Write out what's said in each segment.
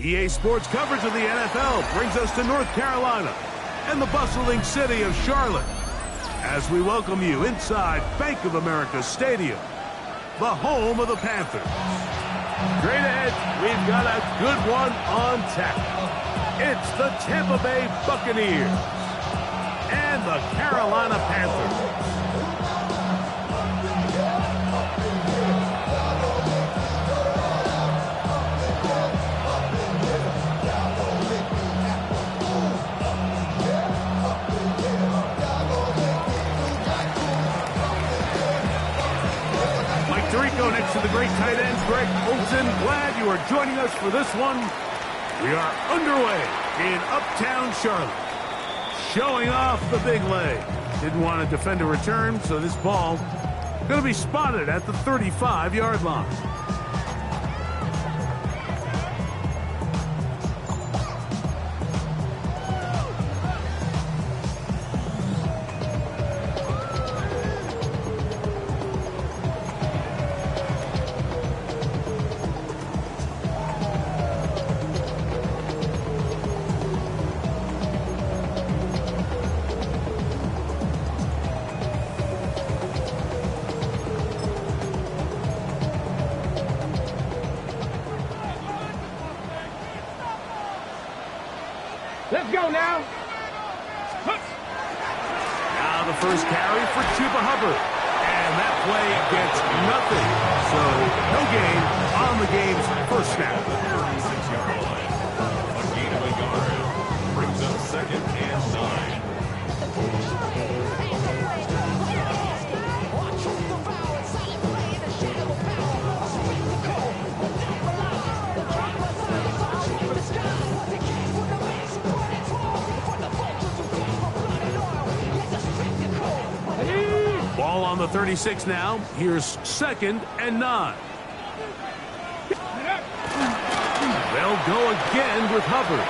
EA Sports coverage of the NFL brings us to North Carolina and the bustling city of Charlotte as we welcome you inside Bank of America Stadium, the home of the Panthers. Straight ahead, we've got a good one on tap. It's the Tampa Bay Buccaneers and the Carolina Panthers. Next to the great tight end, Greg Olsen. Glad you are joining us for this one. We are underway in Uptown Charlotte. Showing off the big leg. Didn't want to defend a return, so this ball going to be spotted at the 35-yard line. Let's go now. Now the first carry for Chuba Hubbard. And that play gets nothing. So no gain on the game's first snap. 36-yard line. A gain of a yard. Brings up 2nd and 9. Ball on the 36 now. Here's 2nd and 9. They'll go again with Hubbard.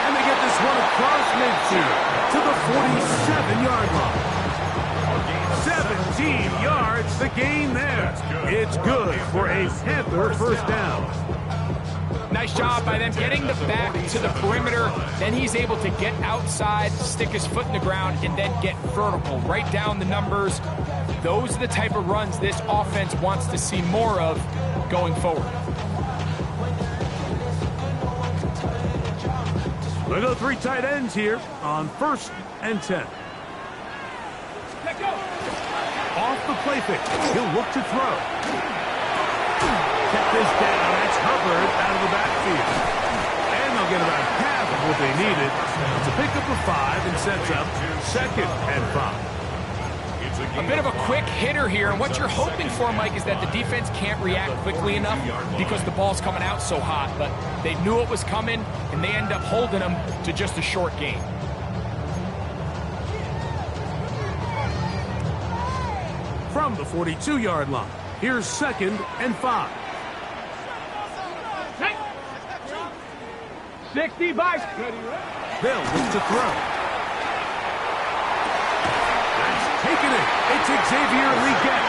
And they get this one across midfield to the 47-yard line. 17 yards, the gain there. It's good for a Panther first down. Nice job by them getting the back to the perimeter. Then he's able to get outside, stick his foot in the ground, and then get vertical. Right down the numbers. Those are the type of runs this offense wants to see more of going forward. We'll go 3 tight ends here on 1st and 10. Let go. Off the play fake. He'll look to throw. Check this down. That's Hubbard out of the backfield. And they'll get about half of what they needed to pick up a 5 and sets up 2nd and 5. A bit of a quick hitter here, and what you're hoping for, Mike, is that the defense can't react quickly enough because the ball's coming out so hot, but they knew it was coming, and they end up holding them to just a short gain. From the 42-yard line, here's 2nd and 5. 60 by. They'll look to throw. That's taken it. It's Xavier Legette.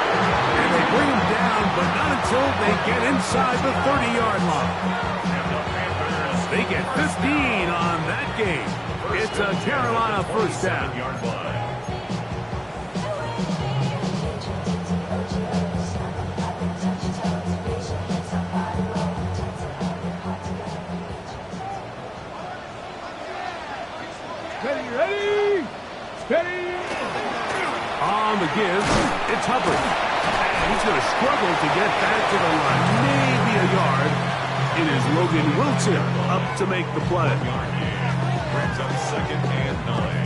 And they bring him down, but not until they get inside the 30-yard line. They get 15 on that game. It's a Carolina first down. Ready? On the give, it's Hubbard. And he's going to struggle to get back to the line. Maybe a yard. It is Logan Wilson up to make the play. Brings up 2nd and 9.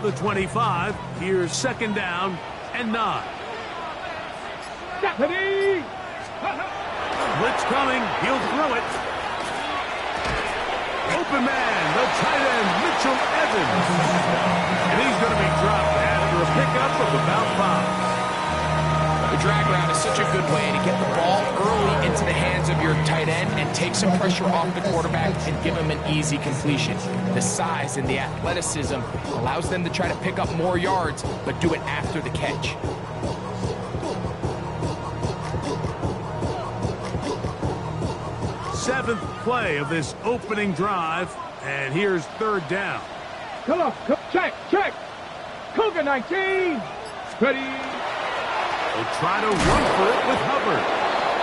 The 25, here's 2nd down and 9. Blitz coming, he'll throw it. open man, the tight end, Mitchell Evans. And he's going to be dropped after a pickup of about 5. The drag route is such a good way to get the ball early into the hands of your tight end and take some pressure off the quarterback and give him an easy completion. The size and the athleticism allows them to try to pick up more yards, but do it after the catch. Seventh play of this opening drive, and here's 3rd down. Come on, check. Cougar 19. Ready. They'll try to run for it with Hubbard.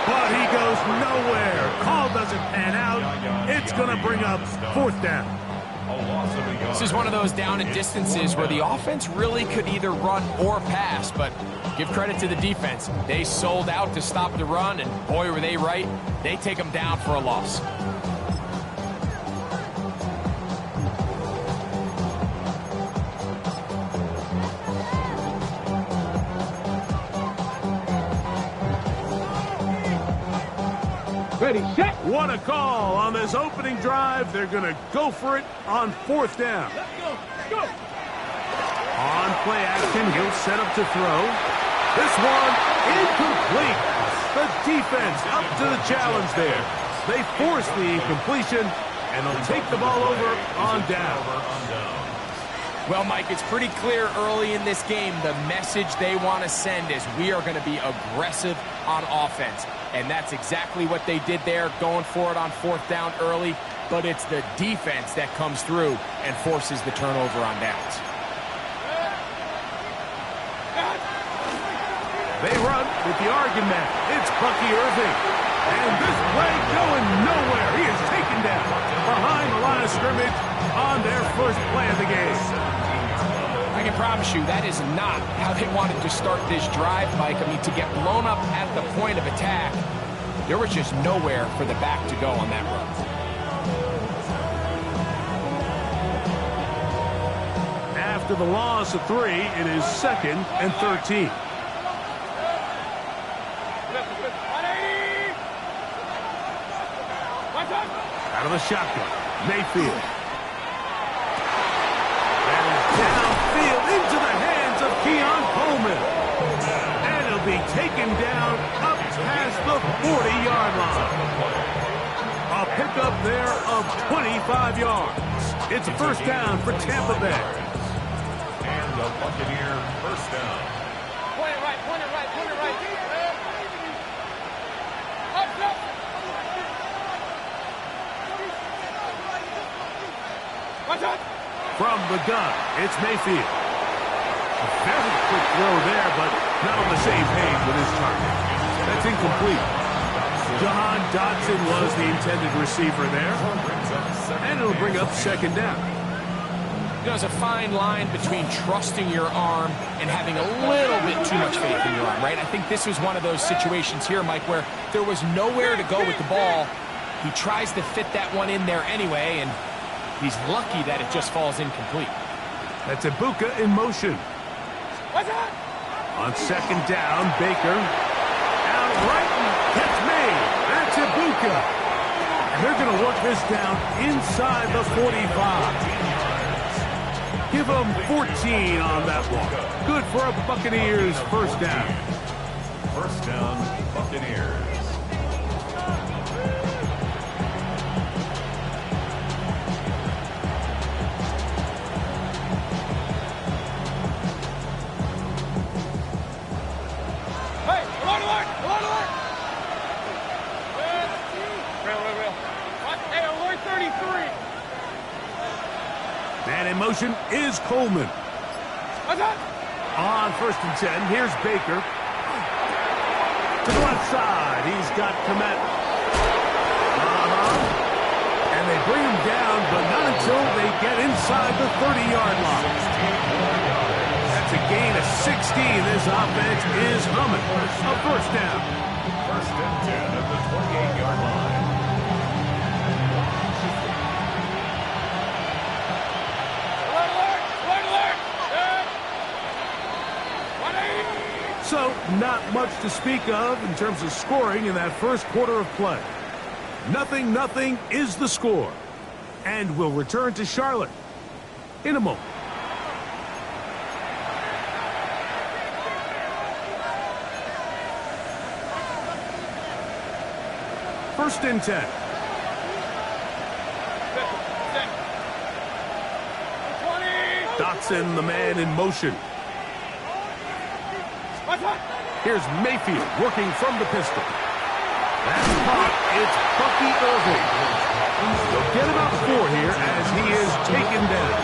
But he goes nowhere. Call doesn't pan out. It's going to bring up 4th down. This is one of those down and distances where the offense really could either run or pass, but give credit to the defense. They sold out to stop the run, and boy, were they right. They take them down for a loss. Ready, set. What a call on this opening drive. They're going to go for it on 4th down. Let's go. On play action, he'll set up to throw. This one incomplete. The defense up to the challenge there. They force the incompletion, and they'll take the ball over on down. Well, Mike, it's pretty clear early in this game the message they want to send is we are going to be aggressive on offense. And that's exactly what they did there, going for it on 4th down early. But it's the defense that comes through and forces the turnover on downs. They run with the argument. It's Bucky Irving. And this play going nowhere. He is taken down behind the line of scrimmage on their first play of the game. I can promise you that is not how they wanted to start this drive, Mike. I mean, to get blown up at the point of attack, there was just nowhere for the back to go on that run. After the loss of 3, it is 2nd and 13. Out of the shotgun, Mayfield. That is downfield into the hands of Keon Coleman. And it'll be taken down up past the 40-yard line. A pickup there of 25 yards. It's a 1st down for Tampa Bay. And the Buccaneer 1st down. Point it right. Up. Watch out. From the gun, it's Mayfield. A very quick throw there, but not on the same page with his target. That's incomplete. John Dodson was the intended receiver there. And it'll bring up 2nd down. There's a fine line between trusting your arm and having a little bit too much faith in your arm, right? I think this was one of those situations here, Mike, where there was nowhere to go with the ball. He tries to fit that one in there anyway, and he's lucky that it just falls incomplete. That's Ibuka in motion. On 2nd down, Baker. Out right, and catch made. That's Ibuka. And they're going to work this down inside the 45. Give them 14 on that one. Good for a Buccaneers 1st down. 1st down, Buccaneers. Man in motion is Coleman. On 1st and 10, here's Baker. To the left side, he's got Komet. And they bring him down, but not until they get inside the 30-yard line. That's a gain of 16. This offense is humming. A 1st down. 1st and 10 at the 28-yard line. So, not much to speak of in terms of scoring in that first quarter of play. 0-0 is the score. and will return to Charlotte in a moment. First and 10. Dotson, the man in motion. Here's Mayfield working from the pistol. That's caught. It's Bucky Irving. They'll get about 4 here as he is taken down.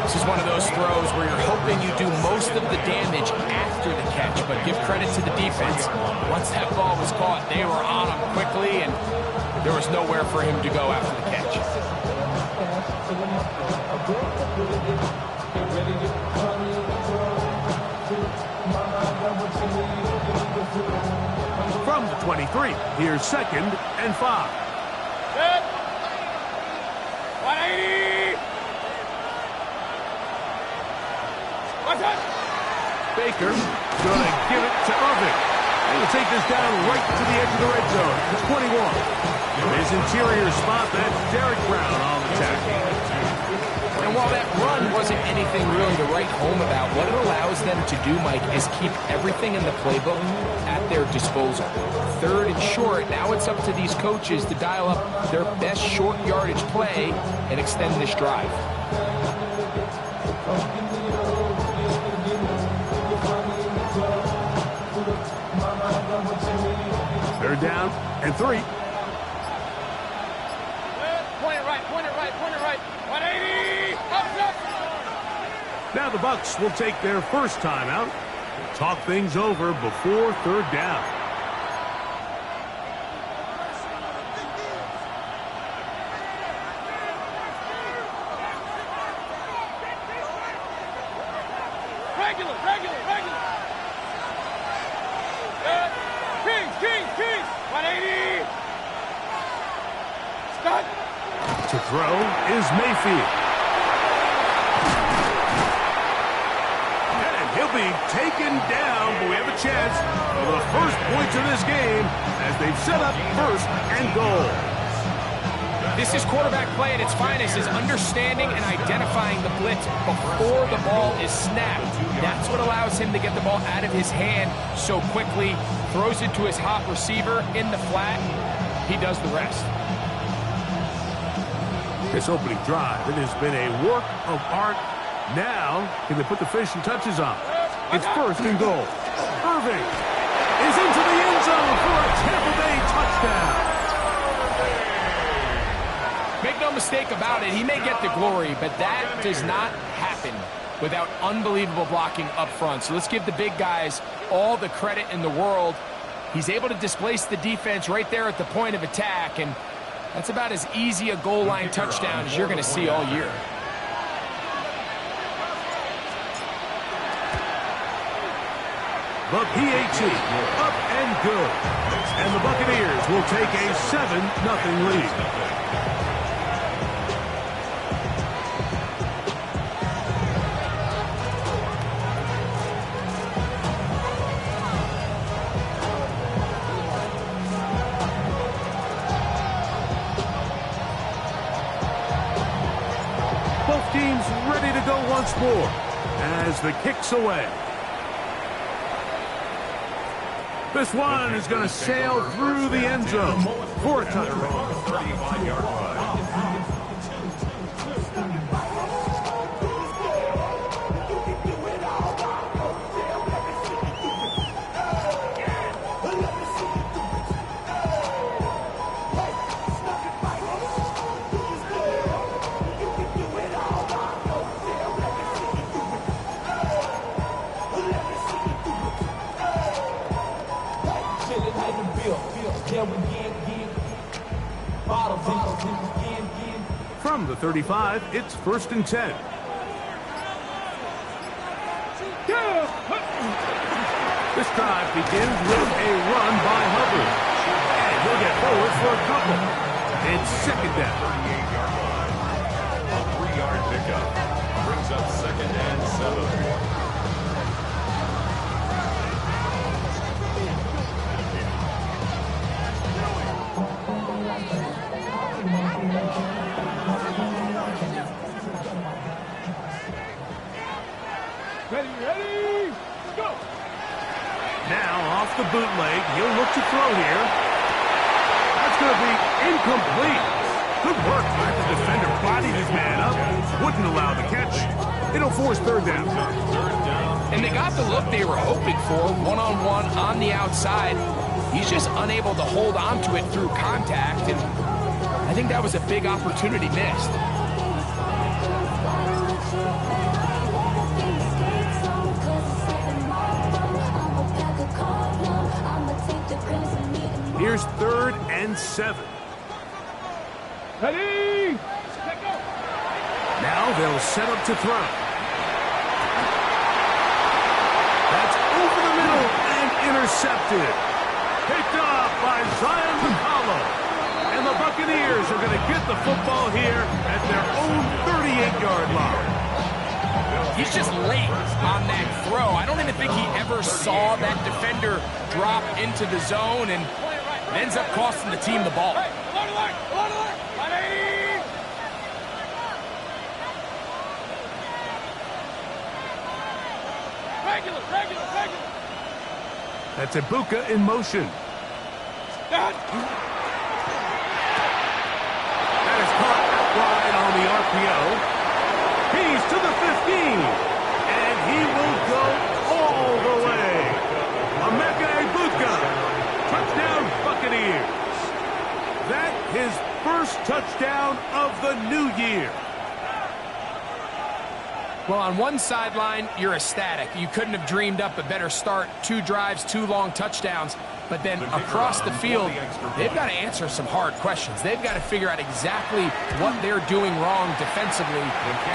This is one of those throws where you're hoping you do most of the damage after the catch, but give credit to the defense. Once that ball was caught, they were on him quickly, and there was nowhere for him to go after the catch. From the 23, here's 2nd and 5. Good. 180. Baker gonna give it to Irving. They will take this down right to the edge of the red zone. 21. His interior spot, that's Derek Brown on the tackle. And while that run wasn't anything really to write home about, what it allows them to do, Mike, is keep everything in the playbook at their disposal. 3rd and short, now it's up to these coaches to dial up their best short yardage play and extend this drive. 3rd down and 3. Point it right, point it right, point it right. 180. Up. Now the Bucs will take their first timeout. Talk things over before 3rd down. Regular. Good. Kings. 180. Stop. To throw is Mayfield. And he'll be taken down, but we have a chance for the first points of this game as they've set up 1st and goal. This is quarterback play at its finest, is understanding and identifying the blitz before the ball is snapped. That's what allows him to get the ball out of his hand so quickly, throws it to his hot receiver in the flat. He does the rest. This opening drive, it has been a work of art. Now, can they put the finishing touches on? It's 1st and goal. Irving is into the end zone for a Tampa Bay touchdown. Make no mistake about it, he may get the glory, but that does not happen without unbelievable blocking up front. So let's give the big guys all the credit in the world. He's able to displace the defense right there at the point of attack, and that's about as easy a goal line touchdown as you're going to see all year. The PAT, up and good. And the Buccaneers will take a 7-0 lead. Both teams ready to go once more as the kick's away. This one is going to sail through the end zone for a touchdown. 35-yard line. From the 35, it's 1st and 10. This drive begins with a run by Hubbard. And he'll get forward for a couple. It's 2nd down. 38-yard line. A 3-yard pickup brings up 2nd and 7. off the bootleg. He'll look to throw here. That's going to be incomplete. Good work. The defender bodied his man up. Wouldn't allow the catch. It'll force third down. And they got the look they were hoping for, one-on-one on the outside. He's just unable to hold on to it through contact, and I think that was a big opportunity missed. Here's 3rd and 7. Ready? Now they'll set up to throw. That's over the middle and intercepted. Picked off by Zion McCollum. And the Buccaneers are going to get the football here at their own 38-yard line. He's just late on that throw. I don't even think he ever saw that defender drop into the zone, and it ends up costing the team the ball. Regular. That's Ibuka in motion. That is caught out wide on the RPO. He's to the 15, and he will go all the way. Emeka Ibuka, touchdown Buccaneers. That his first touchdown of the new year. Well, on one sideline, you're ecstatic. You couldn't have dreamed up a better start. 2 drives, 2 long touchdowns. But then across the field, they've got to answer some hard questions. They've got to figure out exactly what they're doing wrong defensively.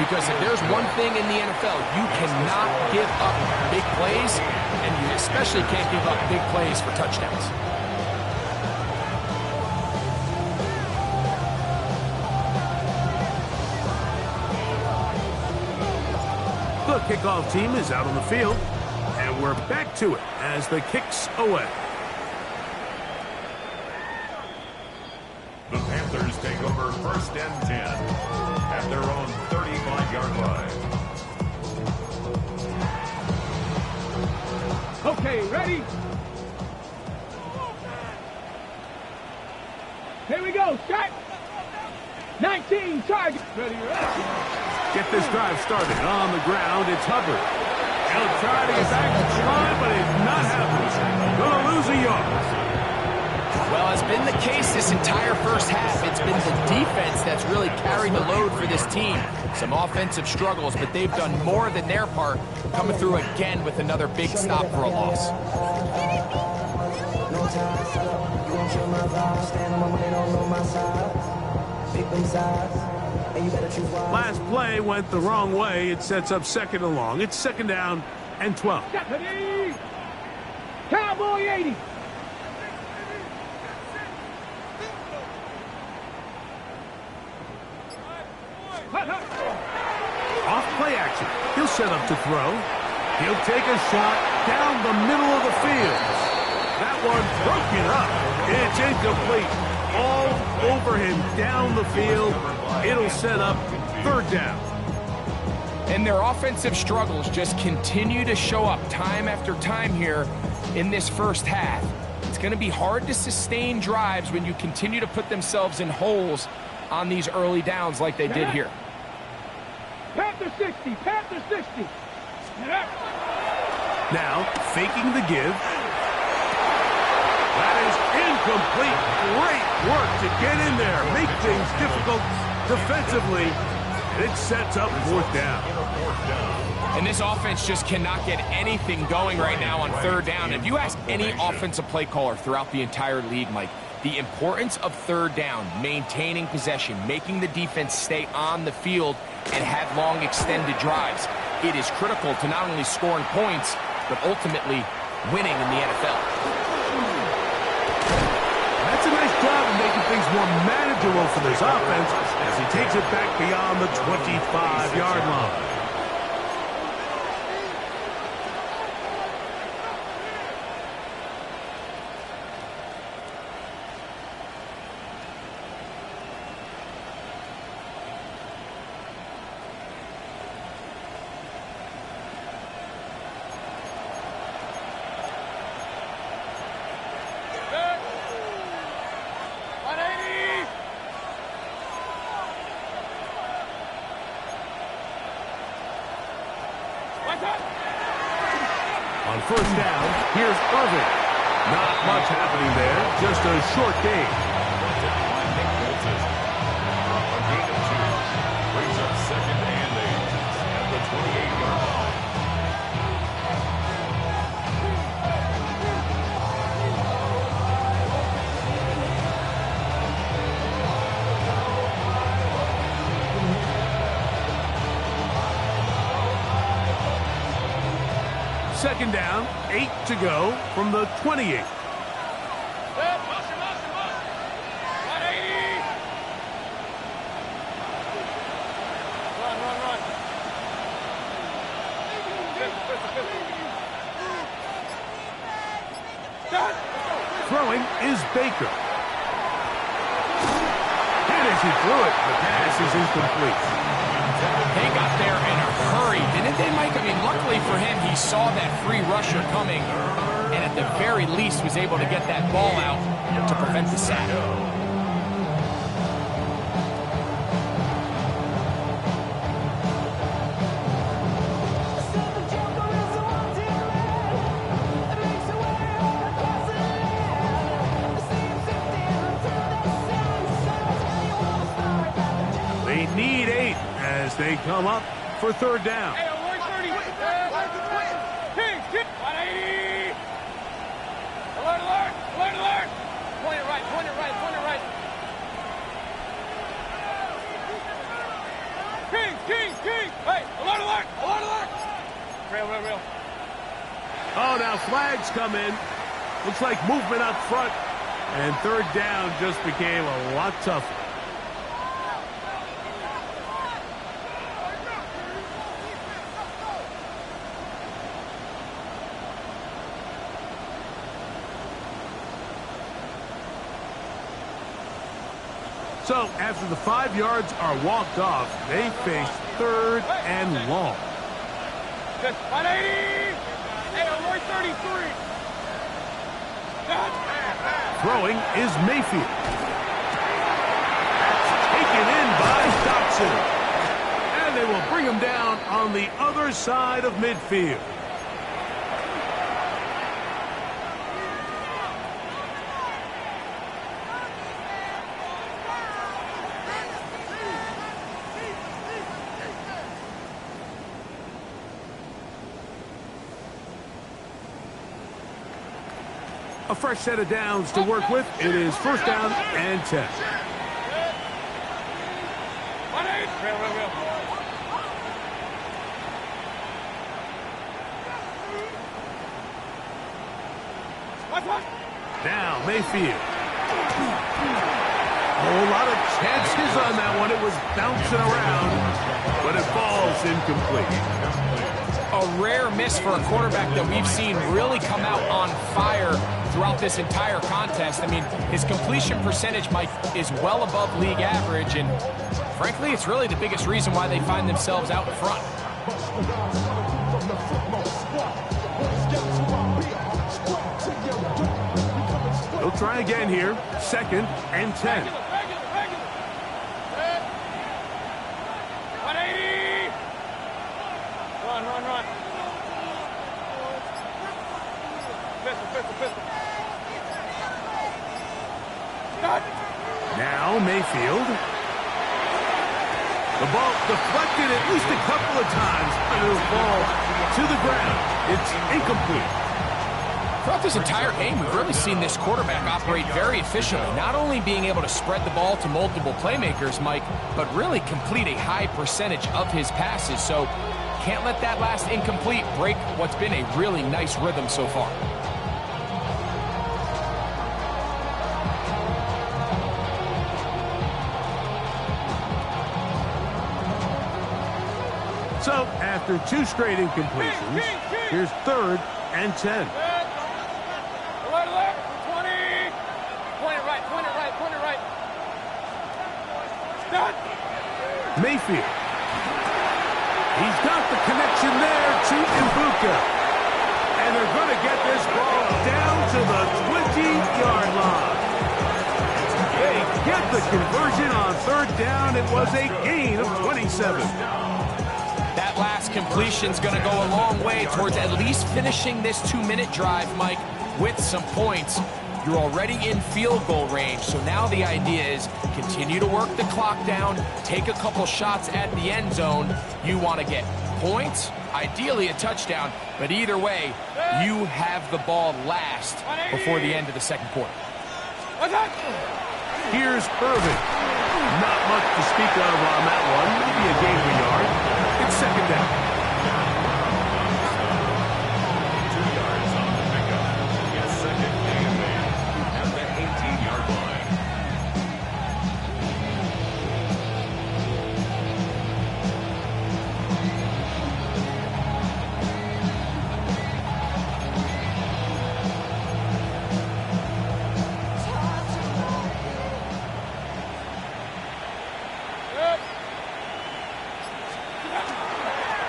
Because if there's one thing in the NFL, you cannot give up big plays, and you especially can't give up big plays for touchdowns. The kickoff team is out on the field, and we're back to it as the kick's away. The Panthers take over 1st and 10 at their own 35-yard line. Okay, ready? Here we go, start. 19 target. Ready. Get this drive started on the ground. It's Hubbard. He'll try to get back to the line, but it's not happening. Going to lose a yard. Well, it's been the case this entire first half. It's been the defense that's really carried the load for this team. Some offensive struggles, but they've done more than their part, coming through again with another big stop for a loss. Last play went the wrong way. It sets up 2nd and long. It's 2nd down and 12. Cowboy 80. Off play action. He'll set up to throw. He'll take a shot down the middle of the field. That one broken up. It's incomplete. All over him down the field. It'll set up 3rd down. And their offensive struggles just continue to show up time after time here in this first half. It's going to be hard to sustain drives when you continue to put themselves in holes on these early downs like they did here. Panther 60, Panther 60. Now, faking the give. That is incomplete. Great work to get in there, make things difficult defensively. It sets up 4th down. And this offense just cannot get anything going right now on 3rd down. If you ask any offensive play caller throughout the entire league, Mike, the importance of 3rd down, maintaining possession, making the defense stay on the field and have long extended drives, it is critical to not only scoring points, but ultimately winning in the NFL. That's a nice job of making things more manageable for this offense as he takes it back beyond the 25-yard line. On first down, here's Irving. Not much happening there, just a short gain. A gain of 2. Brings up 2nd and 8 at the 28-yard line. Second down, 8 to go from the 28. Motion, motion, motion. 180. Run, run, run. 50. Throwing is Baker. And as he threw it, the pass is incomplete. They got there in a hurry, didn't they, Mike? I mean, luckily for him, he saw that free rusher coming, and at the very least was able to get that ball out to prevent the sack. They need 8 as they come up for third down. Hey, 130. Kings, 180. Alert, alert, alert, alert. Point it right, point it right, point it right. Kings, Kings, Kings. Hey, alert, alert, alert, alert. Rail, rail, rail. Oh, now flags come in. Looks like movement up front. And third down just became a lot tougher. So, after the 5 yards are walked off, they face third and long. 180. Hey, alert 33. Throwing is Mayfield. That's taken in by Dotson. And they will bring him down on the other side of midfield. A fresh set of downs to work with. It is first down and 10. 180. Rail, rail, rail. What? Now Mayfield. A whole lot of chances on that one. It was bouncing around, but it falls incomplete. A rare miss for a quarterback that we've seen really come out on fire throughout this entire contest. I mean, his completion percentage, Mike, is well above league average, and frankly, it's really the biggest reason why they find themselves out in front. They'll try again here. Second and 10. Regular. 180. Run. Pistol. Stop. Now Mayfield. The ball deflected at least a couple of times, and it'll fall to the ground. It's incomplete. Throughout this entire game, we've really seen this quarterback operate very efficiently, not only being able to spread the ball to multiple playmakers, Mike, but really complete a high percentage of his passes. So can't let that last incomplete break what's been a really nice rhythm so far. So, after 2 straight incompletions, here's third and 10. Alert. 20. Point it right. Stop. Mayfield. He's got the connection there to Ibuka. And they're going to get this ball down to the 20-yard line. They get the conversion on third down. It was a gain of 27. That last completion's going to go a long way towards at least finishing this 2-minute drive, Mike, with some points. You're already in field goal range, so now the idea is continue to work the clock down, take a couple shots at the end zone. You want to get points, ideally a touchdown, but either way, you have the ball last before the end of the second quarter. Here's Irving. Not much to speak of on that one. Maybe a gain of a yard. It's second down. 2 yards on the pickup. Yes, second and 8 at the 18-yard line.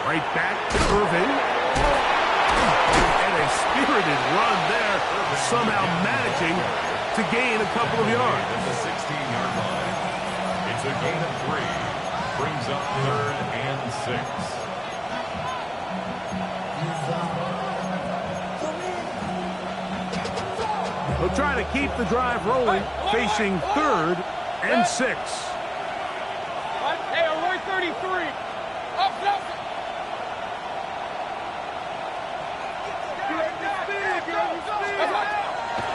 Right back to Irving. And a spirited run there, somehow managing to gain a couple of yards. At the 16-yard line. It's a gain of 3. Brings up 3rd and 6. They'll try to keep the drive rolling, facing 3rd and 6. Hey, Roy 33. Up.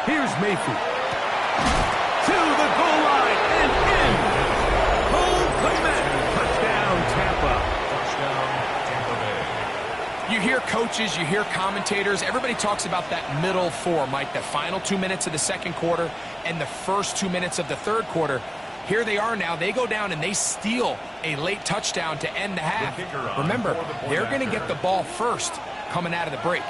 Here's Mayfield. To the goal line and in. Cole Clement. Touchdown, Tampa. Touchdown, Tampa Bay. You hear coaches, you hear commentators, everybody talks about that middle four, Mike, the final 2 minutes of the second quarter and the first 2 minutes of the third quarter. Here they are now. They go down and they steal a late touchdown to end the half. Remember, they're going to get the ball first coming out of the break.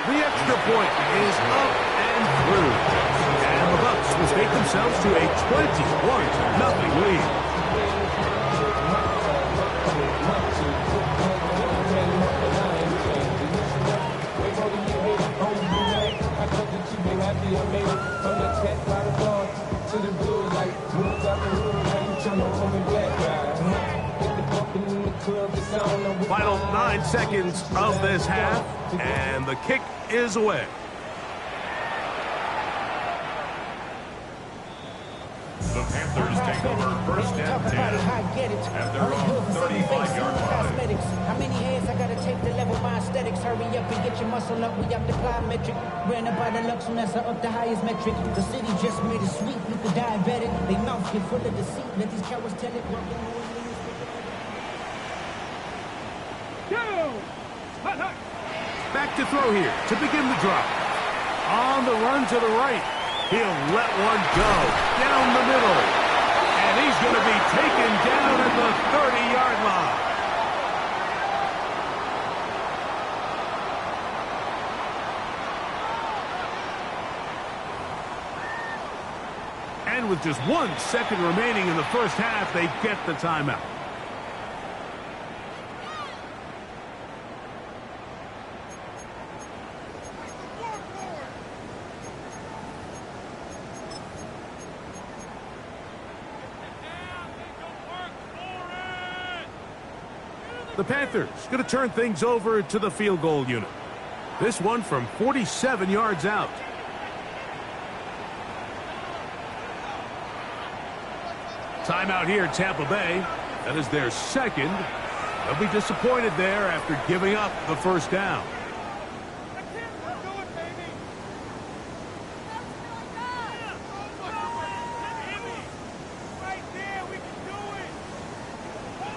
The extra point is up and through. And the Bucs will take themselves to a 21-0 lead. Final 9 seconds of this half, and the kick is away. The Panthers take over 1st and 10 at their own 35-yard line. How many hands I gotta take to level my aesthetics? Hurry up and get your muscle up. We up the plyometric. Ran up by the lux when that's up the highest metric. The city just made it sweet. You could diabetic. They mouth get full of deceit. Let these cowards tell it. Back to throw here to begin the drive. On the run to the right. He'll let one go down the middle. And he's going to be taken down at the 30-yard line. And with just 1 second remaining in the first half, they get the timeout. The Panthers going to turn things over to the field goal unit. This one from 47 yards out. Timeout here, Tampa Bay. That is their second. They'll be disappointed there after giving up the first down.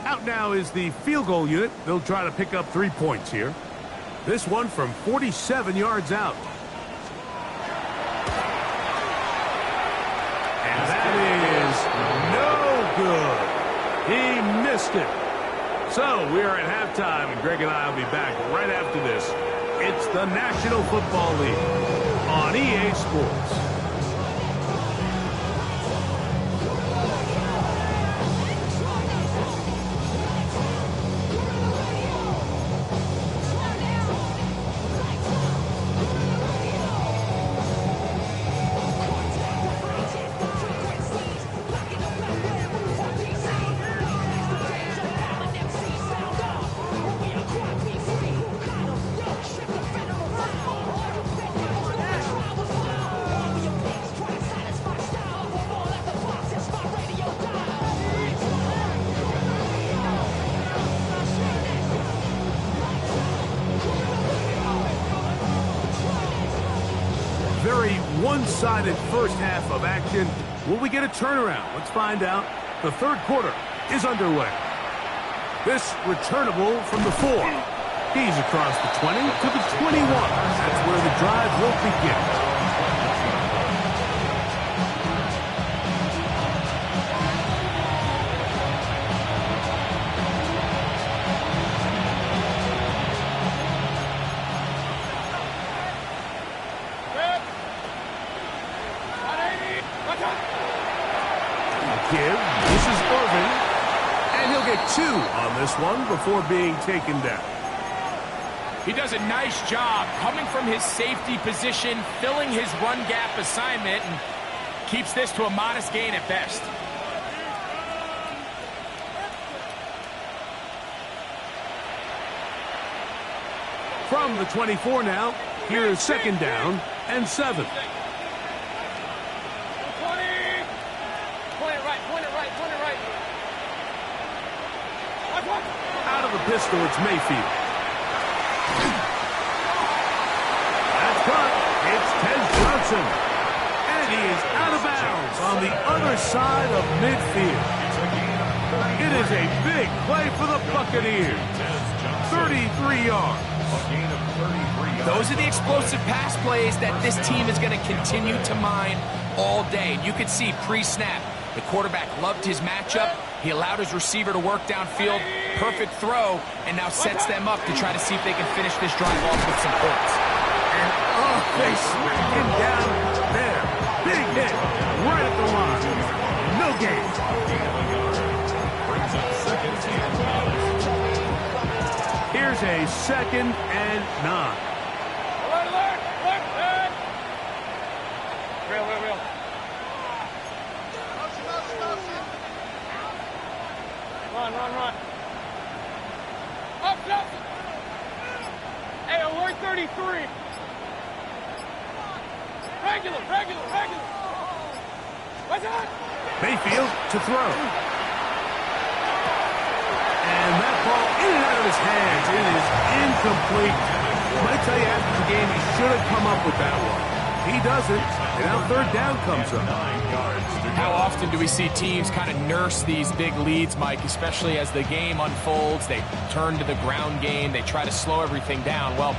Out now is the field goal unit. They'll try to pick up 3 points here. This one from 47 yards out. And that is no good. He missed it. So we are at halftime, and Greg and I will be back right after this. It's the National Football League on EA Sports. very one-sided first half of action. Will we get a turnaround? Let's find out. The third quarter is underway. This returnable from the 4. He's across the 20 to the 21. That's where the drive will begin. This is Irvin, and he'll get 2 on this one before being taken down. He does a nice job coming from his safety position, filling his run gap assignment, and keeps this to a modest gain at best. From the 24 now, here's second down and 7. Out of the pistol, it's Mayfield. That's caught. It's Ted Johnson. And he is out of bounds on the other side of midfield. It is a big play for the Buccaneers. 33 yards. Those are the explosive pass plays that this team is going to continue to mine all day. You could see pre-snap, the quarterback loved his matchup. He allowed his receiver to work downfield. Perfect throw, and now sets them up to try to see if they can finish this drive off with some points. And they smack him down there. Big hit right at the line. No gain. Here's a 2nd and 9. Real. Run. Up. Hey, alert 33. Regular. What's that? Mayfield to throw. And that ball in and out of his hands. It is incomplete. I'm going to tell you after the game, he should have come up with that one. He doesn't, and now third down comes up. How often do we see teams kind of nurse these big leads, Mike, especially as the game unfolds? They turn to the ground game. They try to slow everything down. Well,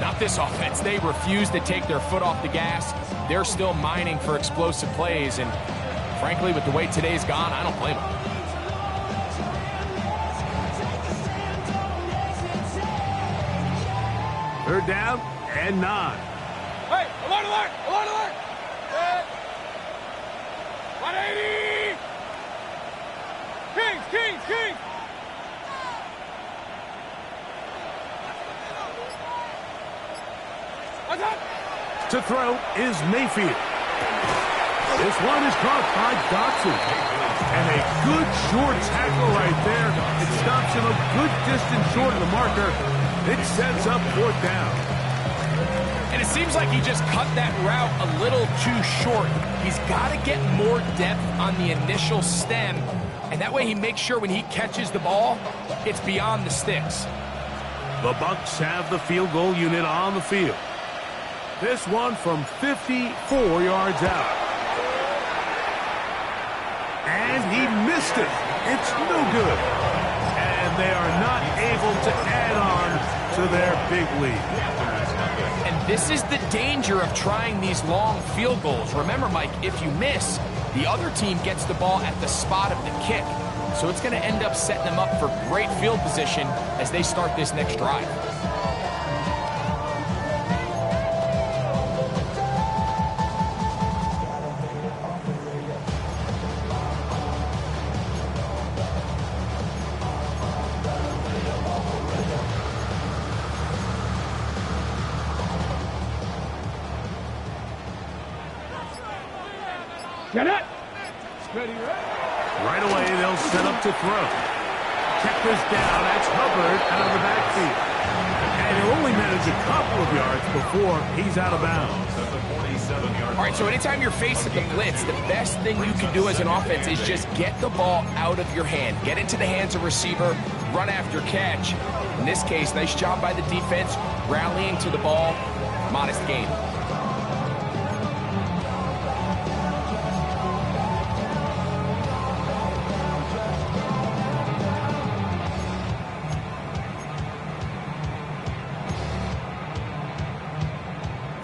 not this offense. They refuse to take their foot off the gas. They're still mining for explosive plays, and frankly, with the way today's gone, I don't blame them. Third down and 9. Hey, alert! 180! Kings! What's up? To throw is Mayfield. This one is caught by Dotson. And a good short tackle right there. It stops him a good distance short of the marker. It sets up 4th down. And it seems like he just cut that route a little too short. He's got to get more depth on the initial stem, and that way he makes sure when he catches the ball, it's beyond the sticks. The Bucs have the field goal unit on the field. This one from 54 yards out. And he missed it. It's no good. And they are not able to add on to their big lead. And this is the danger of trying these long field goals. Remember, Mike, if you miss, the other team gets the ball at the spot of the kick. So it's going to end up setting them up for great field position as they start this next drive. Get it! Right away, they'll set up to throw. Check this down. That's Hubbard out of the backfield. And he'll only manage a couple of yards before he's out of bounds. All right, so anytime you're facing the blitz, the best thing you can do as an offense is just get the ball out of your hand. Get into the hands of receiver, run after catch. In this case, nice job by the defense, rallying to the ball. Modest gain.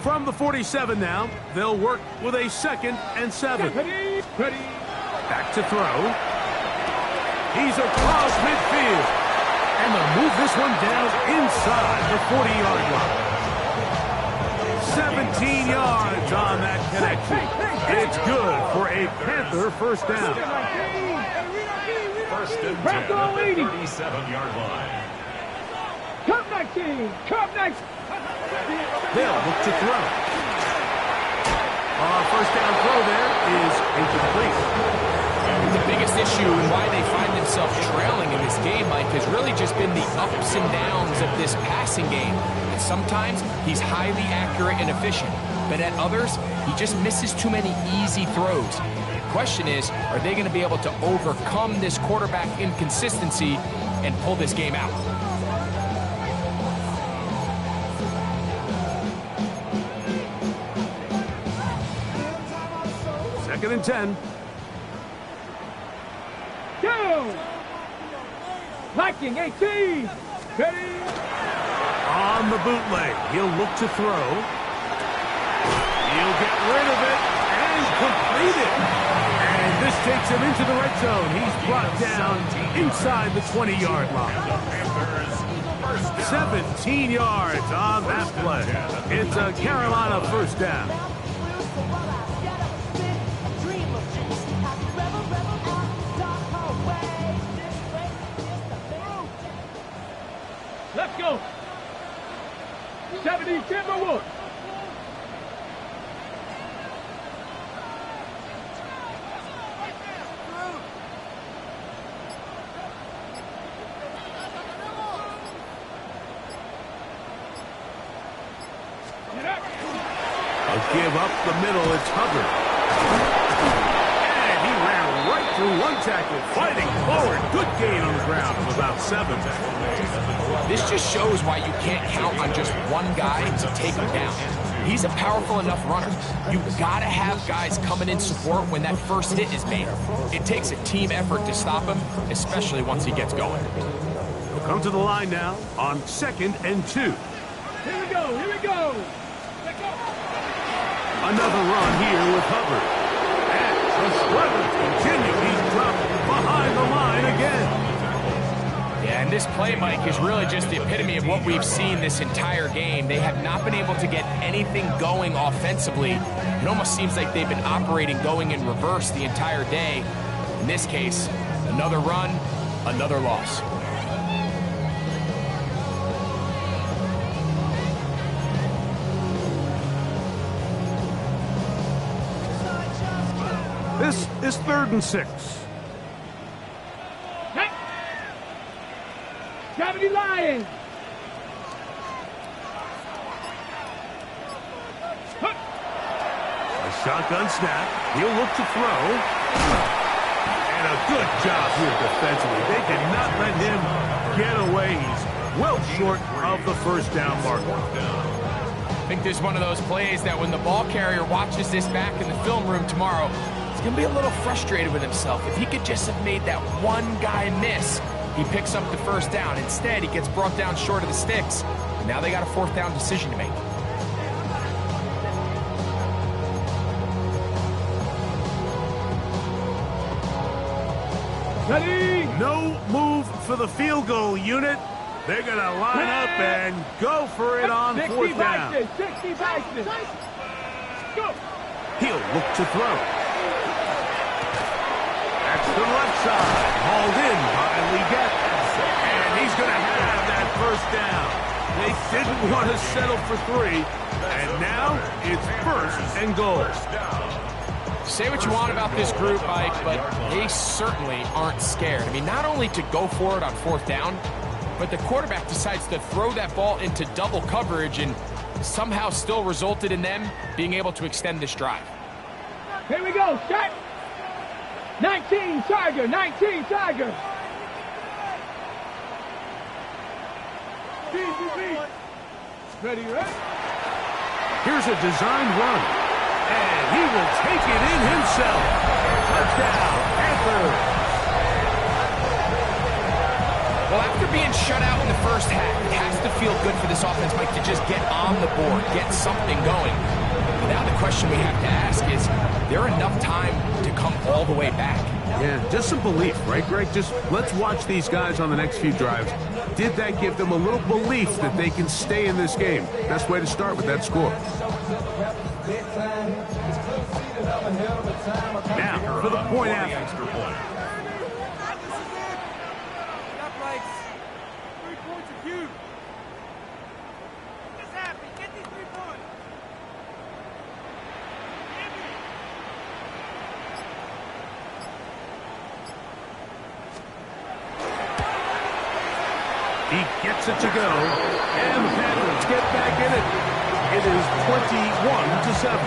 From the 47 now, they'll work with a 2nd and 7. Back to throw. He's across midfield. And they'll move this one down inside the 40-yard line. 17 yards on that connection. It's good for a Panther first down. First and 10 at the 37-yard line. Come next, team. Come next. They'll look to throw. First down throw there is incomplete. The biggest issue and why they find themselves trailing in this game, Mike, has really just been the ups and downs of this passing game. And sometimes he's highly accurate and efficient, but at others, he just misses too many easy throws. The question is, are they going to be able to overcome this quarterback inconsistency and pull this game out? Second and 10. Go! Liking 18. Ready? On the bootleg, he'll look to throw. He'll get rid of it and complete it. And this takes him into the red zone. He's brought down inside the 20-yard line. 17 yards on that play. It's a Carolina first down. Let's go. 70 Timberwolves. A give up the middle. It's Hubbard. And he ran right through one tackle, fighting forward. Good gain on the ground of about 7. This just shows why you can't count on just one guy to take him down. He's a powerful enough runner. You've got to have guys coming in support when that first hit is made. It takes a team effort to stop him, especially once he gets going. We'll come to the line now on 2nd and 2. Here we go. Here we go. Let's go. Another run here with Hubbard. And the struggles continue. He's dropped behind the line again. Yeah, and this play, Mike, is really just the epitome of what we've seen this entire game. They have not been able to get anything going offensively. It almost seems like they've been operating going in reverse the entire day. In this case, another run, another loss. This is 3rd and 6. Hey. 70 Lions. A shotgun snap. He'll look to throw. And a good job here defensively. They did not let him get away. He's well short of the first down marker. I think this is one of those plays that when the ball carrier watches this back in the film room tomorrow, he's going to be a little frustrated with himself. If he could just have made that one guy miss, he picks up the first down. Instead, he gets brought down short of the sticks. And now they got a 4th down decision to make. Ready? No move for the field goal unit. They're going to line up and go for it on 4th down. 60 Bison. Go. He'll look to throw. That's the left side. Hauled in by Leggett. And he's going to have that first down. They didn't want to settle for 3. And now it's 1st and goal. Say what you want about this group, Mike, but they certainly aren't scared. I mean, not only to go for it on 4th down, but the quarterback decides to throw that ball into double coverage and somehow still resulted in them being able to extend this drive. Here we go. Shot. 19 Tiger. 19 Tiger. Ready, right? Here's a designed run. And he will take it in himself. Touchdown, Panthers. Well, after being shut out in the first half, it has to feel good for this offense, Mike, to just get on the board, get something going. Now the question we have to ask is there enough time to come all the way back? Yeah, just some belief, right, Greg? Just let's watch these guys on the next few drives. Did that give them a little belief that they can stay in this game? Best way to start with that score. Now, for the point after. Extra point. He gets it to go, and the Panthers get back in it. It is 21-7.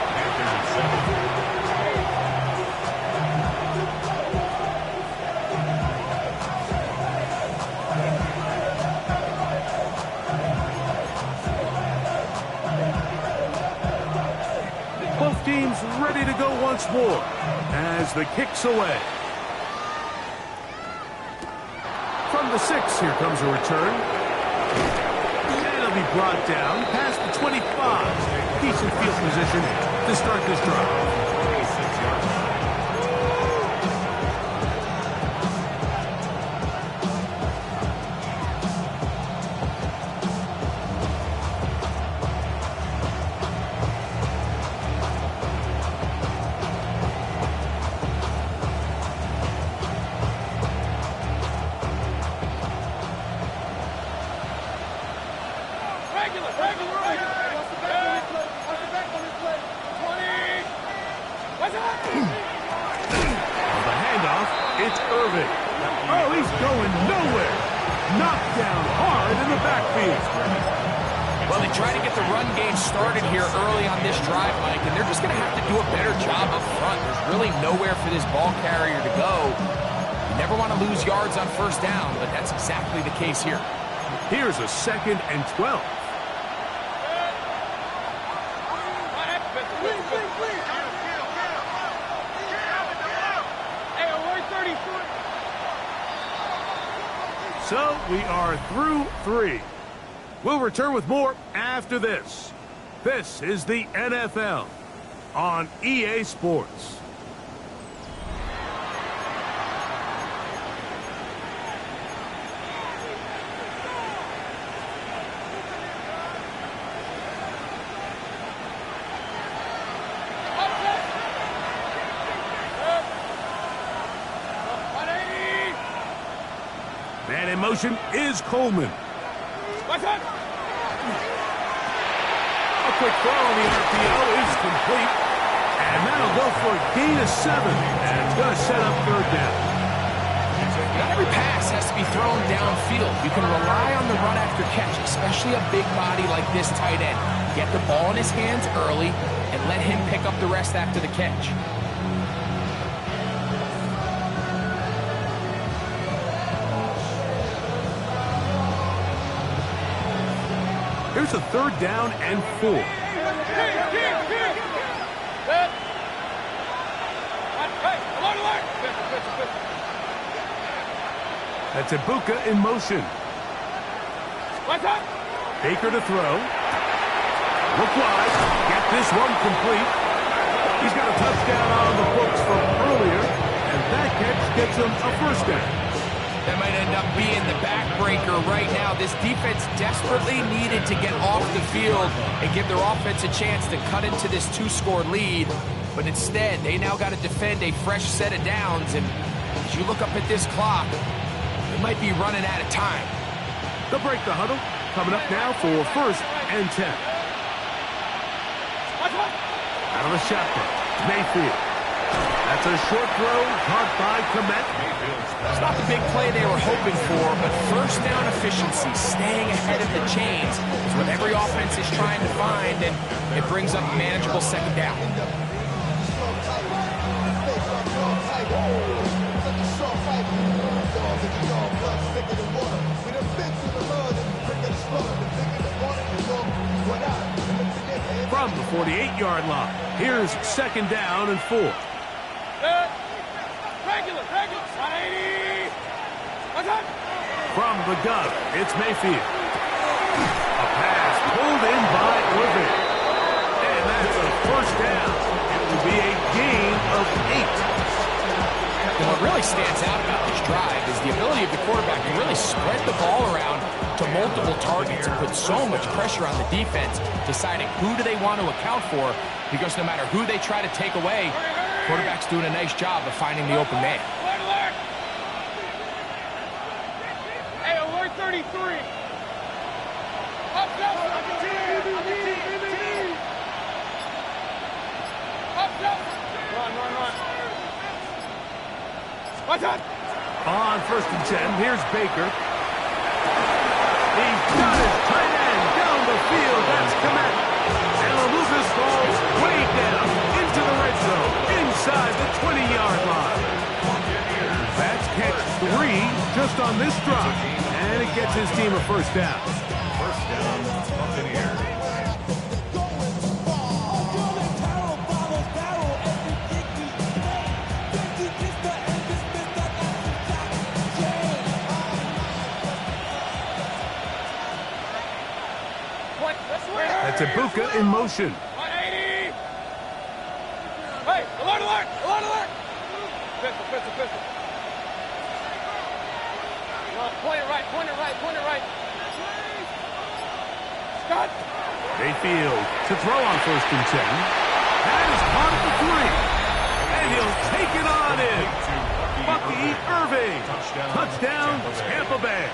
Panthers at 7. Both teams ready to go once more as the kick's away. From the 6, here comes a return. And it'll be brought down past the 25. Decent field position to start this drive. 26 yards. Well, they try to get the run game started here early on this drive, Mike, and they're just going to have to do a better job up front. There's really nowhere for this ball carrier to go. You never want to lose yards on first down, but that's exactly the case here. Here's a 2nd and 12. So we are through 3. We'll return with more after this. This is the NFL on EA Sports. Man in motion is Coleman. A quick throw on the RPO is complete. And that'll go for a gain of 7. And it's going to set up 3rd down. Not every pass has to be thrown downfield. You can rely on the run after catch, especially a big body like this tight end. Get the ball in his hands early and let him pick up the rest after the catch. Here's a 3rd down and 4. That's Ibuka in motion. Baker to throw. Look wide. Get this one complete. He's got a touchdown on the books from earlier, and that catch gets him a 1st down. That might end up being the backbreaker right now. This defense desperately needed to get off the field and give their offense a chance to cut into this 2-score lead. But instead, they now got to defend a fresh set of downs. And as you look up at this clock, they might be running out of time. They'll break the huddle. Coming up now for 1st and 10. Out of the shotgun, Mayfield. That's a short throw, caught by Komet. It's not the big play they were hoping for, but first down efficiency, staying ahead of the chains, is what every offense is trying to find, and it brings up a manageable 2nd down. From the 48-yard line, here's 2nd down and 4. Regular, 180. From the gun, it's Mayfield. A pass pulled in by Irving. And that's a first down. It will be a gain of 8. And what really stands out about this drive is the ability of the quarterback to really spread the ball around to multiple targets and put so much pressure on the defense, deciding who do they want to account for, because no matter who they try to take away, quarterback's doing a nice job of finding the open man. Hey, alert 33. Up, up, on the team. Up, up. Run. Watch out. On 1st and 10, here's Baker. He's got his tight end down the field. That's Komet. And Lucas falls way down into the red zone, inside the 20-yard line. That's catch 3 just on this drive. And it gets his team a first down. First down, Buccaneers. That's Ibuka in motion. 180. Hey, alert. Pistol. Point it right. Scott. Mayfield to throw on 1st and 10. That is caught at the 3. And he'll take it on in. Bucky Irving. Touchdown, Tampa Bay.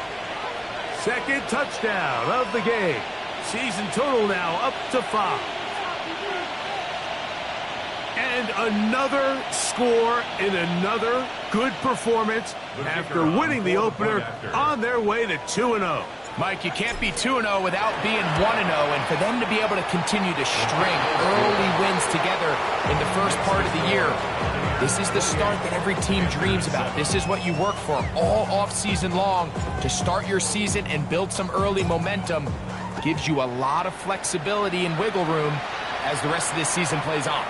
Second touchdown of the game. Season total now up to 5. And another score in another good performance after winning the opener on their way to 2-0. Mike, you can't be 2-0 without being 1-0, and for them to be able to continue to string early wins together in the first part of the year, this is the start that every team dreams about. This is what you work for all offseason long, to start your season and build some early momentum. Gives you a lot of flexibility and wiggle room as the rest of this season plays on.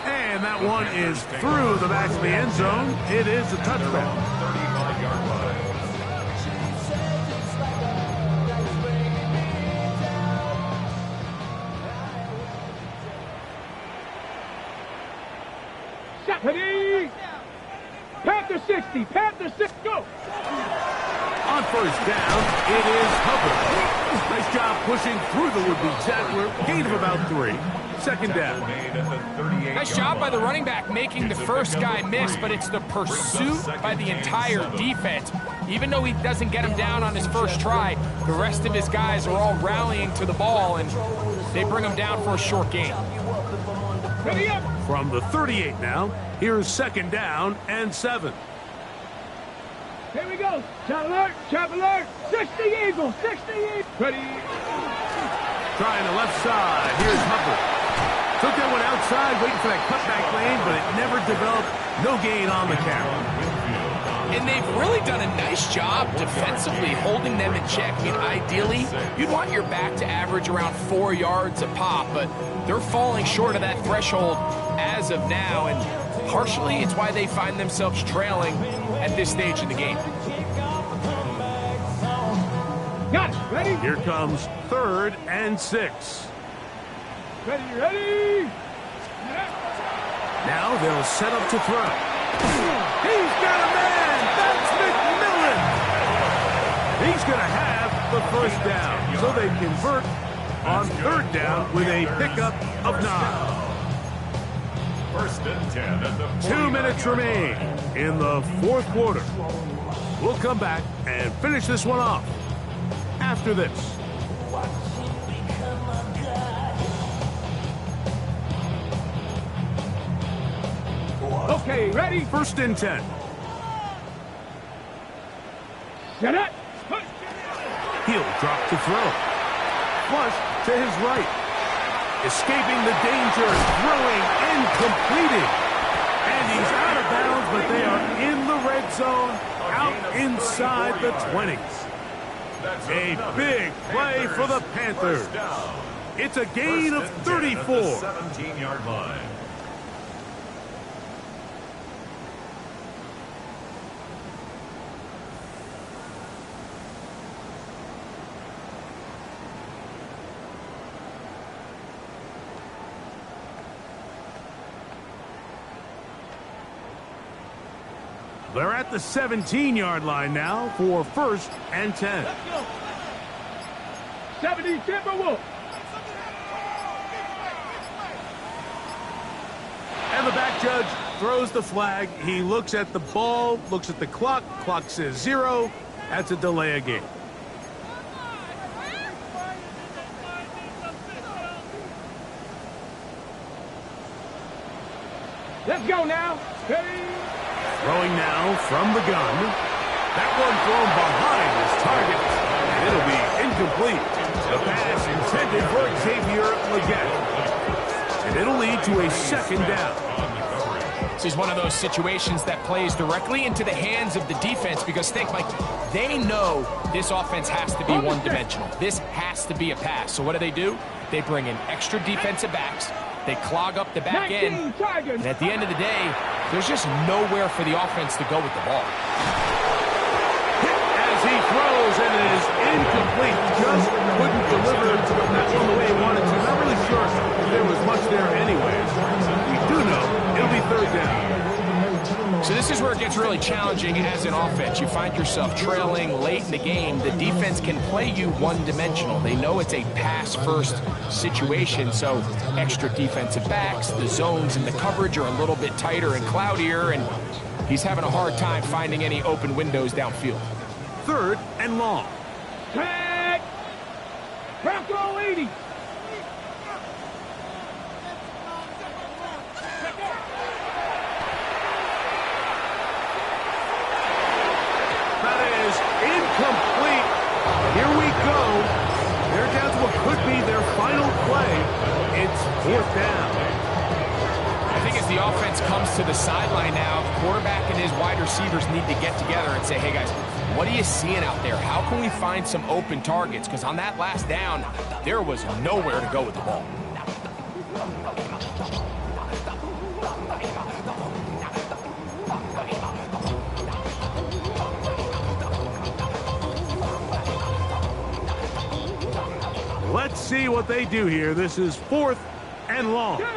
And that one is through the back of the end zone. It is a touchdown. 35-yard line. Ready. Panther 60, go. On first down, it is Hubbard. Nice job pushing through the would-be tackler. Gain of about 3. Second down. Nice job by the running back making the first guy miss, but it's the pursuit by the entire defense. Even though he doesn't get him down on his first try, the rest of his guys are all rallying to the ball, and they bring him down for a short gain. Ready up. From the 38 now, here's second down and 7. Here we go. Chop alert. 60 Eagles. Ready. Trying the left side. Here's Hubbard. Took that one outside, waiting for that cutback lane, but it never developed. No gain on the carry. And they've really done a nice job defensively holding them in check. I mean, ideally, you'd want your back to average around 4 yards a pop, but they're falling short of that threshold as of now, and partially it's why they find themselves trailing at this stage of the game. Got it. Ready. Here comes 3rd and 6. Ready. Now they'll set up to throw. He's got a man. That's McMillan. He's going to have the first down. So they convert on 3rd down with a pickup of 9. First and 10 at the 2 minutes remain in the 4th quarter. We'll come back and finish this one off after this. Okay, ready. 1st and 10. Set it. He'll drop to throw. Flush to his right. Escaping the danger, throwing and completing. And he's out of bounds, but they are in the red zone, out inside the 20s. A big play for the Panthers. It's a gain of 34. 17-yard line. They're at the 17-yard line now for 1st and 10. 70 Timberwolves. And the back judge throws the flag. He looks at the ball, looks at the clock. Clock says 0. That's a delay of game. Let's go now. Ready? Throwing now from the gun. That one thrown behind his target. And it'll be incomplete. The pass intended for Xavier Leggett. And it'll lead to a 2nd down. This is one of those situations that plays directly into the hands of the defense because think, Mike, they know this offense has to be one-dimensional. This has to be a pass. So what do? They bring in extra defensive backs. They clog up the back end. And at the end of the day, there's just nowhere for the offense to go with the ball. As he throws, and it is incomplete. Just couldn't deliver that one the way he wanted to. Not really sure if there was much there anyways. We do know it'll be 3rd down. So this is where it gets really challenging as an offense. You find yourself trailing late in the game. The defense can play you one-dimensional. They know it's a pass-first situation, so extra defensive backs, the zones and the coverage are a little bit tighter and cloudier, and he's having a hard time finding any open windows downfield. 3rd and long. Tag. Bronco 80. Incomplete. Here we go. They're down to what could be their final play. It's 4th down. I think as the offense comes to the sideline now, the quarterback and his wide receivers need to get together and say, hey guys, what are you seeing out there? How can we find some open targets? Because on that last down, there was nowhere to go with the ball. Let's see what they do here. This is 4th and long. Ready?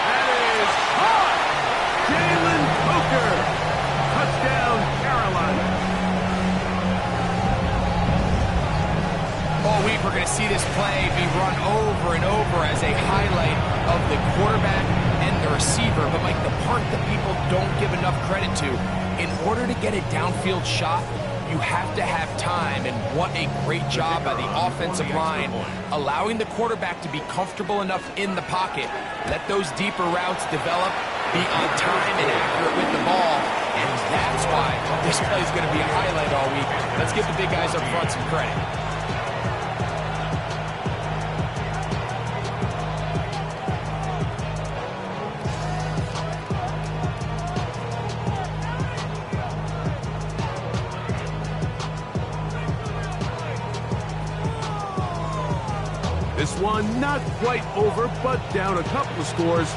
That is hot. Jalen Hooker. Touchdown, Carolina. All week, we're going to see this play be run over and over as a highlight of the quarterback and the receiver. But, Mike, the part that people don't give enough credit to, in order to get a downfield shot, you have to have time, and what a great job by the offensive line, allowing the quarterback to be comfortable enough in the pocket, let those deeper routes develop, be on time and accurate with the ball, and that's why this play is going to be a highlight all week. Let's give the big guys up front some credit. This one not quite over, but down a couple of scores.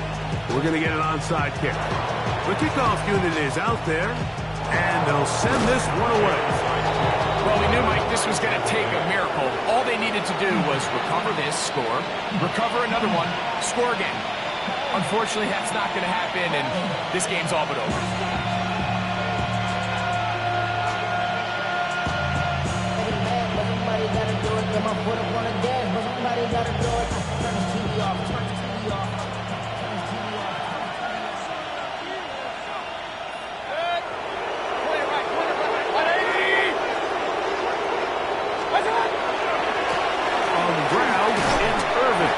We're going to get an onside kick. The kickoff unit is out there, and they'll send this one away. Well, we knew, Mike, this was going to take a miracle. All they needed to do was recover this, score, recover another one, score again. Unfortunately, that's not going to happen, and this game's all but over. Somebody gotta do it. Come on, put up on the gas, but somebody gotta do it. Turn the TV off. Turn the TV off. Turn the TV off. Good. Point it right. 180. What's it? On the ground, it's Irvin.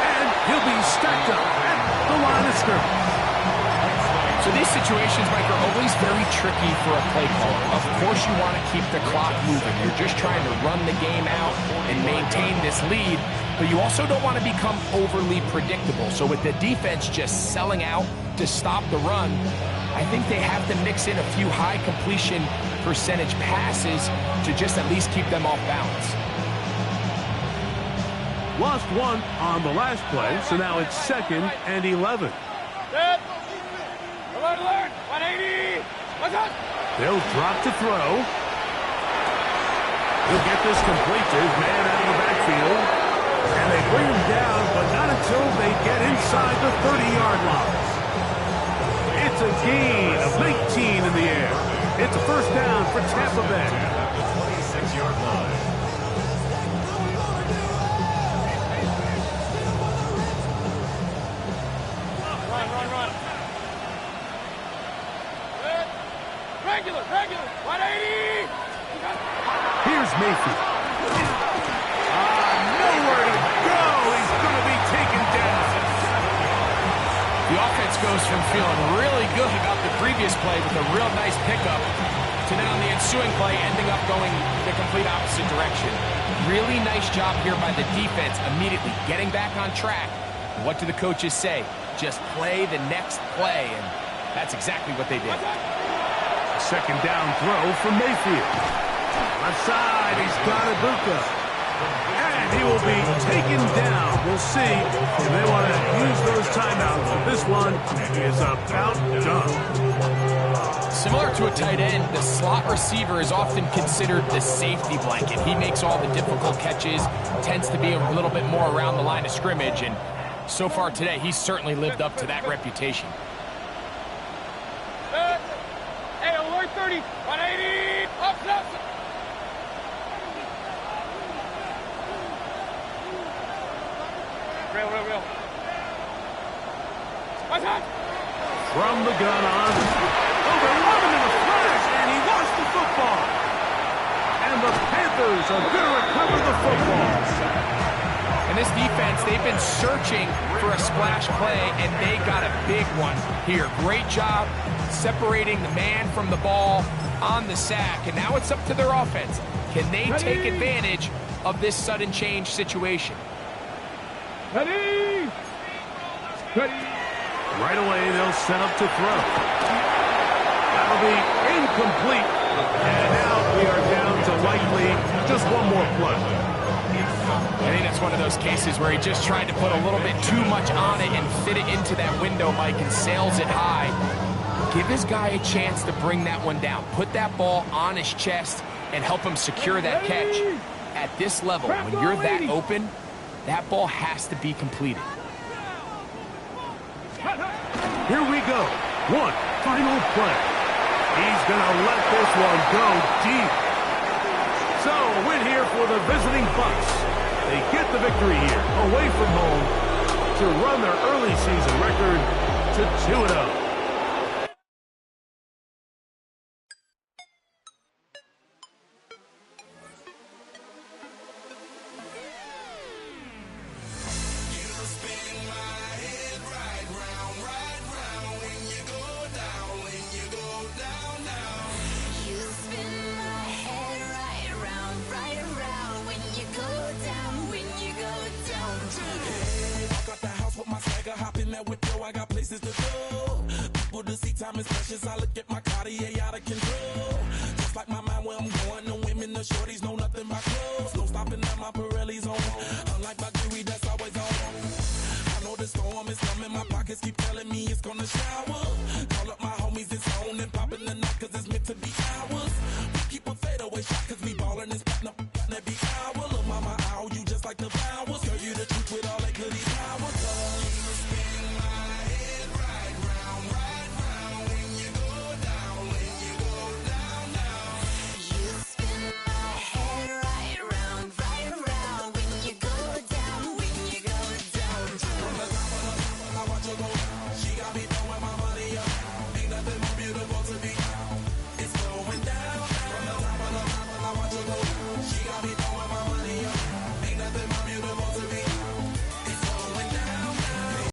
And he'll be stacked up at the line of scrimmage. So these situations, Mike, are always very tricky for a play caller. Of course you want to keep the clock moving. You're just trying to run the game out and maintain this lead, but you also don't want to become overly predictable. So with the defense just selling out to stop the run, I think they have to mix in a few high completion percentage passes to just at least keep them off balance. Lost one on the last play, so now it's 2nd and 11. Set. Alert, alert. 180. What's up? They'll drop to throw. He'll get this completed. Man out of the backfield. And they bring him down, but not until they get inside the 30-yard line. It's a gain of 19 in the air. It's a first down for Tampa Bay. At the 26-yard line. Run. Good. Regular. 180. Here's Mayfield. Nowhere to go. He's going to be taken down. The offense goes from feeling really good about the previous play with a real nice pickup to then on the ensuing play ending up going the complete opposite direction. Really nice job here by the defense immediately getting back on track. What do the coaches say? Just play the next play, and that's exactly what they did. Second down throw from Mayfield. Left side, he's got Ibuka. And he will be taken down. We'll see if they want to use those timeouts. This one is about done. Similar to a tight end, the slot receiver is often considered the safety blanket. He makes all the difficult catches, tends to be a little bit more around the line of scrimmage, and so far today, he's certainly lived up to that reputation. Hey, alert 30. 180. Up. Real. From the gun on. Overrun in a flash, and he lost the football. And the Panthers are going to recover the football. And this defense, they've been searching for a splash play, and they got a big one here. Great job separating the man from the ball on the sack. And now it's up to their offense. Can they take advantage of this sudden change situation? Ready. Right away, they'll set up to throw. That'll be incomplete. And now we are down to likely just one more play. I think that's one of those cases where he just tried to put a little bit too much on it and fit it into that window, Mike, and sails it high. Give his guy a chance to bring that one down. Put that ball on his chest and help him secure that catch. At this level, when you're that open, that ball has to be completed. Here we go. One final play. He's going to let this one go deep. So, a win here for the visiting Bucs. They get the victory here, away from home, to run their early season record to 2-0.